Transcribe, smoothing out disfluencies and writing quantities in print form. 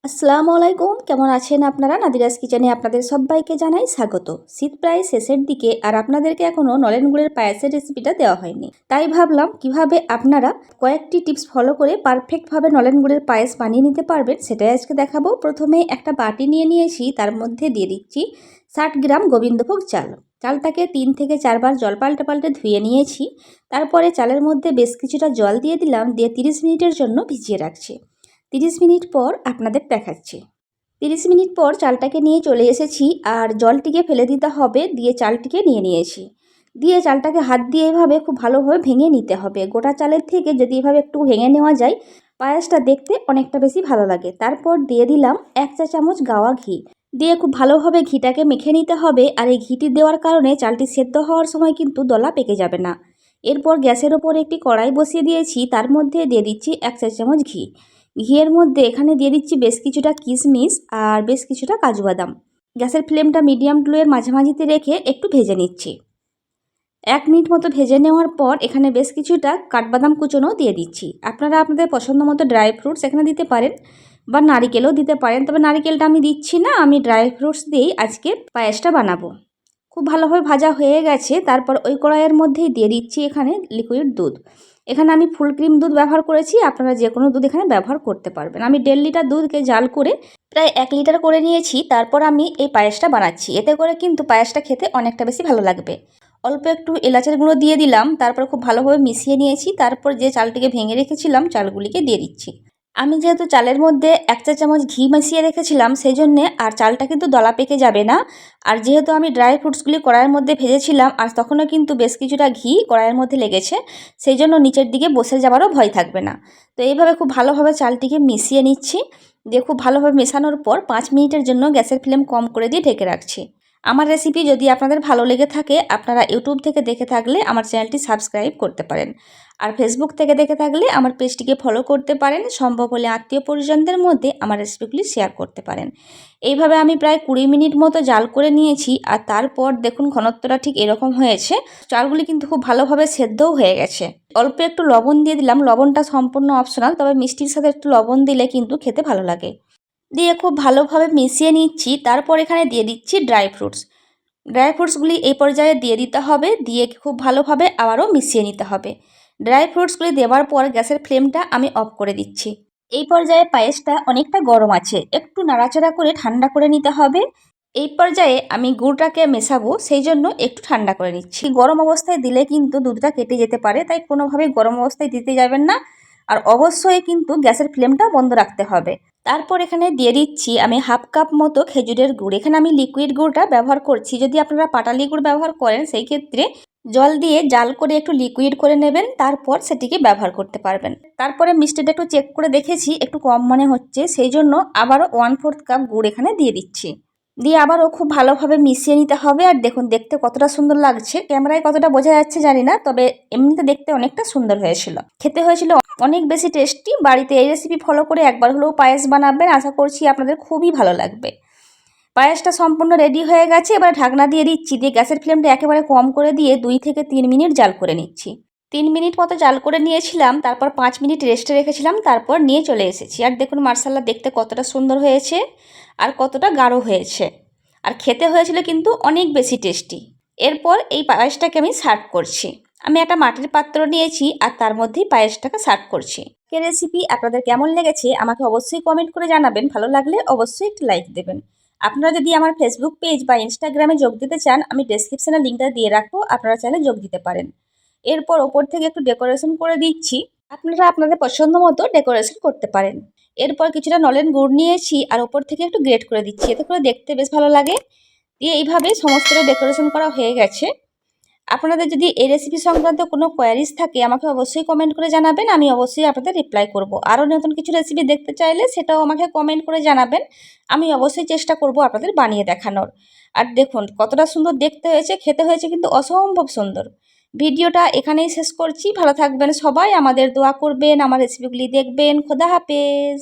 আসসালামু আলাইকুম, কেমন আছেন আপনারা? নাদিরাজ কিচেনে আপনাদের সবাইকে জানাই স্বাগত। শীত প্রায় শেষের দিকে আর আপনাদেরকে এখনও নলেন গুড়ের পায়েসের রেসিপিটা দেওয়া হয়নি, তাই ভাবলাম কিভাবে আপনারা কয়েকটি টিপস ফলো করে পারফেক্টভাবে নলেন গুড়ের পায়েস বানিয়ে নিতে পারবেন সেটাই আজকে দেখাবো। প্রথমে একটা বাটি নিয়ে নিয়েছি, তার মধ্যে দিয়ে দিচ্ছি 60 গ্রাম গোবিন্দভোগ চাল। চালটাকে 3 থেকে 4 বার জল পাল্টে পাল্টে ধুয়ে নিয়েছি। তারপরে চালের মধ্যে বেশ কিছুটা জল দিয়ে দিলাম, দিয়ে 30 মিনিটের জন্য ভিজিয়ে রাখছি। 30 মিনিট পর আপনাদের দেখাচ্ছি। 30 মিনিট পর চালটাকে নিয়ে চলে এসেছি, আর জলটিকে ফেলে দিতে হবে, দিয়ে চালটিকে নিয়ে নিয়েছি। দিয়ে চালটাকে হাত দিয়ে এভাবে খুব ভালোভাবে ভেঙে নিতে হবে। গোটা চালের থেকে যদি এভাবে একটু ভেঙে নেওয়া যায়, পায়েসটা দেখতে অনেকটা বেশি ভালো লাগে। তারপর দিয়ে দিলাম 1 চা চামচ গাওয়া ঘি, দিয়ে খুব ভালোভাবে ঘিটাকে মেখে নিতে হবে। আর এই ঘিটি দেওয়ার কারণে চালটি সেদ্ধ হওয়ার সময় কিন্তু দলা পেকে যাবে না। এরপর গ্যাসের ওপর একটি কড়াই বসিয়ে দিয়েছি, তার মধ্যে দিয়ে দিচ্ছি 1 চা চামচ ঘি। ঘিয়ের মধ্যে এখানে দিয়ে দিচ্ছি বেশ কিছুটা কিশমিশ আর বেশ কিছুটা কাজু বাদাম। গ্যাসের ফ্লেমটা মিডিয়াম টু এর মাঝামাঝিতে রেখে একটু ভেজে নিচ্ছি। 1 মিনিট মতো ভেজে নেওয়ার পর এখানে বেশ কিছুটা কাঠবাদাম কুচোনো দিয়ে দিচ্ছি। আপনারা আপনাদের পছন্দ মতো ড্রাই ফ্রুটস এখানে দিতে পারেন বা নারিকেলও দিতে পারেন, তবে নারিকেলটা আমি দিচ্ছি না, আমি ড্রাই ফ্রুটস দিয়েই আজকে পায়েসটা বানাবো। খুব ভালোভাবে ভাজা হয়ে গেছে। তারপর ওই কড়াইয়ের মধ্যেই দিয়ে দিচ্ছি এখানে লিকুইড দুধ। এখানে আমি ফুল ক্রিম দুধ ব্যবহার করেছি, আপনারা যে কোনো দুধ এখানে ব্যবহার করতে পারবেন। আমি 1.5 লিটার দুধকে জাল করে প্রায় 1 লিটার করে নিয়েছি। তারপর আমি এই পায়েসটা বানাচ্ছি, এতে করে কিন্তু পায়েসটা খেতে অনেকটা বেশি ভালো লাগবে। অল্প একটু এলাচের গুঁড়ো দিয়ে দিলাম, তারপর খুব ভালোভাবে মিশিয়ে নিয়েছি। তারপর যে চালটিকে ভেঙে রেখেছিলাম চালগুলিকে দিয়ে দিচ্ছি। আমি যেহেতু চালের মধ্যে 1 চা চামচ ঘি মিশিয়ে রেখেছিলাম সেই জন্যে আর চালটা কিন্তু দলা পেকে যাবে না। আর যেহেতু আমি ড্রাই ফ্রুটসগুলি কড়াইয়ের মধ্যে ভেজেছিলাম আর তখনও কিন্তু বেশ কিছুটা ঘি কড়াইয়ের মধ্যে লেগেছে, সেই জন্য নিচের দিকে বসে যাওয়ারও ভয় থাকবে না। তো এইভাবে খুব ভালোভাবে চালটিকে মিশিয়ে নিচ্ছি। দিয়ে খুব ভালোভাবে মেশানোর পর 5 মিনিটের জন্য গ্যাসের ফ্লেম কম করে দিয়ে ঢেকে রাখছি। আমার রেসিপি যদি আপনাদের ভালো লেগে থাকে, আপনারা ইউটিউব থেকে দেখে থাকলে আমার চ্যানেলটি সাবস্ক্রাইব করতে পারেন। আর ফেসবুক থেকে দেখে থাকলে আমার পেজটিকে ফলো করতে পারেন। সম্ভব হলে আত্মীয় পরিজনদের মধ্যে আমার রেসিপিগুলি শেয়ার করতে পারেন। এইভাবে আমি প্রায় 20 মিনিট মতো জাল করে নিয়েছি। আর তারপর দেখুন ঘনত্বটা ঠিক এরকম হয়েছে। চালগুলি কিন্তু খুব ভালোভাবে সেদ্ধও হয়ে গেছে। অল্প একটু লবণ দিয়ে দিলাম, লবণটা সম্পূর্ণ অপশনাল, তবে মিষ্টির সাথে একটু লবণ দিলে কিন্তু খেতে ভালো লাগে। দিয়ে খুব ভালোভাবে মিশিয়ে নিচ্ছি। তারপর এখানে দিয়ে দিচ্ছি ড্রাই ফ্রুটস। ড্রাই ফ্রুটসগুলি এই পর্যায়ে দিয়ে দিতে হবে, দিয়ে খুব ভালোভাবে আবারও মিশিয়ে নিতে হবে। ড্রাই ফ্রুটসগুলি দেওয়ার পর গ্যাসের ফ্লেমটা আমি অফ করে দিচ্ছি। এই পর্যায়ে পায়েসটা অনেকটা গরম আছে, একটু নাড়াচাড়া করে ঠান্ডা করে নিতে হবে। এই পর্যায়ে আমি গুড়টাকে মেশাবো, সেই জন্য একটু ঠান্ডা করে নিচ্ছি। গরম অবস্থায় দিলে কিন্তু দুধটা কেটে যেতে পারে, তাই কোনোভাবেই গরম অবস্থায় দিতে যাবেন না। আর অবশ্যই কিন্তু গ্যাসের ফ্লেমটা বন্ধ রাখতে হবে। তারপর এখানে দিয়ে দিচ্ছি আমি 1/2 কাপ মতো খেজুরের গুড়। এখানে আমি লিকুইড গুড়টা ব্যবহার করছি, যদি আপনারা পাটালি গুড় ব্যবহার করেন সেই ক্ষেত্রে জল দিয়ে জাল করে একটু লিকুইড করে নেবেন, তারপর সেটিকে ব্যবহার করতে পারবেন। তারপরে মিষ্টিটা একটু চেক করে দেখেছি একটু কম মনে হচ্ছে, সেই জন্য আবারও 1/4 কাপ গুড় এখানে দিয়ে দিচ্ছি। দিয়ে আবারও খুব ভালোভাবে মিশিয়ে নিতে হবে। আর দেখুন দেখতে কতটা সুন্দর লাগছে, ক্যামেরায় কতটা বোঝা যাচ্ছে জানি না, তবে এমনিতে দেখতে অনেকটা সুন্দর হয়েছিল, খেতে হয়েছিল অনেক বেশি টেস্টি। বাড়িতে এই রেসিপি ফলো করে একবার হলেও পায়েস বানাবেন, আশা করছি আপনাদের খুবই ভালো লাগবে। পায়েসটা সম্পূর্ণ রেডি হয়ে গেছে, এবার ঢাকনা দিয়ে দিচ্ছি, দিয়ে গ্যাসের ফ্লেমটা একেবারে কম করে দিয়ে 2 থেকে 3 মিনিট জাল করে নিচ্ছি। 3 মিনিট মতো জাল করে নিয়েছিলাম, তারপর 5 মিনিট রেস্টে রেখেছিলাম, তারপর নিয়ে চলে এসেছি। আর দেখুন মার্শাল্লাহ দেখতে কতটা সুন্দর হয়েছে আর কতটা গাঢ় হয়েছে, আর খেতে হয়েছিল কিন্তু অনেক বেশি টেস্টি। এরপর এই পায়েসটাকে আমি সার্ভ করছি। আমি একটা মাটির পাত্র নিয়েছি আর তার মধ্যেই পায়েসটাকে সার্ভ করছি। এই রেসিপি আপনাদের কেমন লেগেছে আমাকে অবশ্যই কমেন্ট করে জানাবেন, ভালো লাগলে অবশ্যই একটু লাইক দেবেন। আপনারা যদি আমার ফেসবুক পেজ বা ইনস্টাগ্রামে যোগ দিতে চান, আমি ডেসক্রিপশনে লিঙ্কটা দিয়ে রাখবো, আপনারা চাইলে যোগ দিতে পারেন। এরপর ওপর থেকে একটু ডেকোরেশন করে দিচ্ছি, আপনারা আপনাদের পছন্দ মতো ডেকোরেশন করতে পারেন। এরপর কিছুটা নলেন গুড় নিয়েছি আর ওপর থেকে একটু গ্রেট করে দিচ্ছি, এতে করে দেখতে বেশ ভালো লাগে। দিয়ে এইভাবে সমস্তটা ডেকোরেশন করা হয়ে গেছে। আপনাদের যদি এই রেসিপি সংক্রান্ত কোনো কোয়ারিজ থাকে আমাকে অবশ্যই কমেন্ট করে জানাবেন, আমি অবশ্যই আপনাদের রিপ্লাই করব। আরও নতুন কিছু রেসিপি দেখতে চাইলে সেটাও আমাকে কমেন্ট করে জানাবেন, আমি অবশ্যই চেষ্টা করব আপনাদের বানিয়ে দেখানোর। আর দেখুন কতটা সুন্দর দেখতে হয়েছে, খেতে হয়েছে কিন্তু অসম্ভব সুন্দর। ভিডিওটা এখানেই শেষ করছি, ভালো থাকবেন সবাই, আমাদের দোয়া করবেন, আমার রেসিপিগুলি দেখবেন। খোদা হাফেজ।